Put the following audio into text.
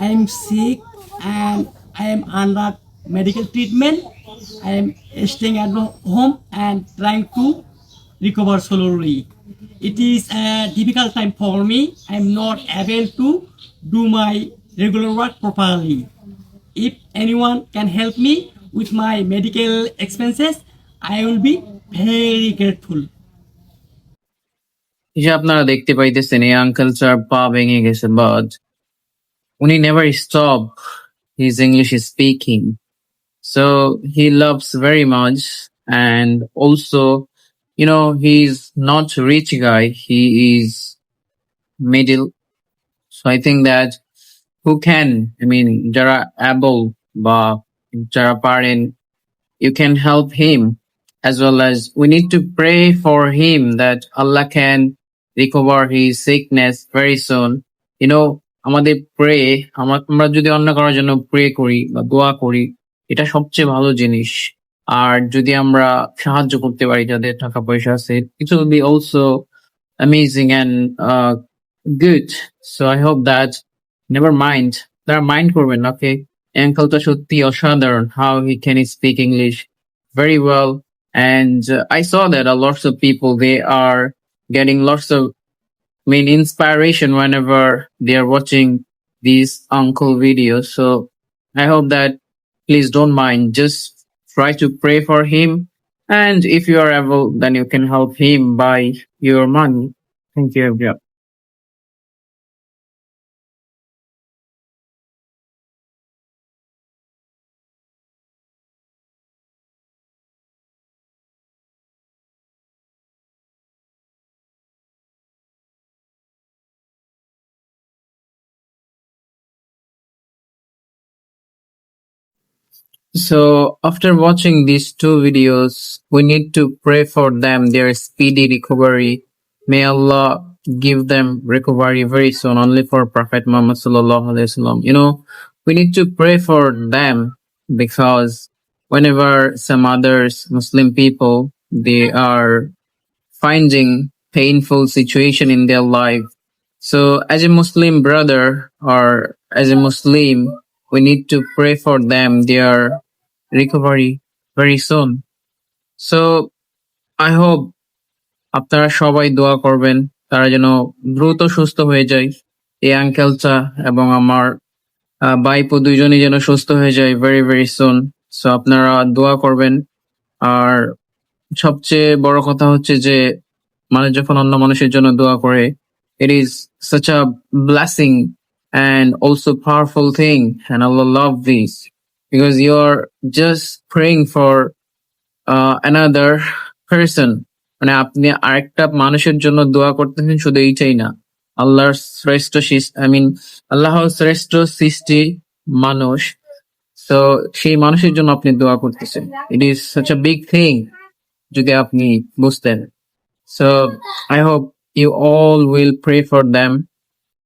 I am sick and I am under medical treatment. I am staying at home and trying to recover slowly. It is a difficult time for me. I am not able to do my regular work properly. If anyone can help me with my medical expenses, I will be very grateful. এই যে আপনারা দেখতে পাইতেছেন এই আঙ্কেলটার পা ভেঙে গেছে, but উনি never stop his English speaking. So he loves very much, and also, he's not a rich guy. He is middle. So I think that who can, যারা able বা যারা পারেন, you can help him, as well as we need to pray for him that Allah can recover his sickness very soon. আমাদের pray আমরা যদি অন্য কারোর জন্য প্রে করি বা দোয়া করি, এটা সবচেয়ে ভালো জিনিস। আর যদি আমরা সাহায্য করতে পারি যাদের টাকা পয়সা আছে, it will be also amazing and good. So I hope that never mind, তারা মাইন্ড করবেন না, ওকে? অ্যাঙ্কেলটা সত্যি অসাধারণ, how he can speak English very well. And I saw that a lots of people, they are getting lots of inspiration whenever they are watching these uncle videos. So I hope that please don't mind, just try to pray for him, and if you are able, then you can help him by your money. Thank you, everyone. So after watching these two videos, we need to pray for them, their speedy recovery. May Allah give them recovery very soon, only for Prophet Muhammad sallallahu alaihi wasallam. We need to pray for them, because whenever some others Muslim people, they are finding painful situation in their life. So as a Muslim brother or as a Muslim, we need to pray for them, their recovery very soon. So I hope আপনারা সবাই দোয়া করবেন তারা যেন দ্রুত সুস্থ হয়ে যায়, এই আঙ্কেলটা এবং আমার ভাইপো দুইজনই যেন সুস্থ হয়ে যায় very very soon. So আপনারা দোয়া করবেন। আর সবচেয়ে বড় কথা হচ্ছে যে মানুষ যখন অন্য মানুষের জন্য দোয়া করে, it is such a blessing and also powerful thing, and Allah love this, because you're just praying for another person. মানে আপনি আরেকটা মানুষের জন্য দোয়া করতেছেন, শুধু এইটাই না, আল্লাহর শ্রেষ্ঠ আল্লাহর শ্রেষ্ঠ সৃষ্টি মানুষ, তো সেই মানুষের জন্য আপনি দোয়া করতেছেন। It is such a big thing যদি আপনি বুঝতেন। So I hope you all will pray for them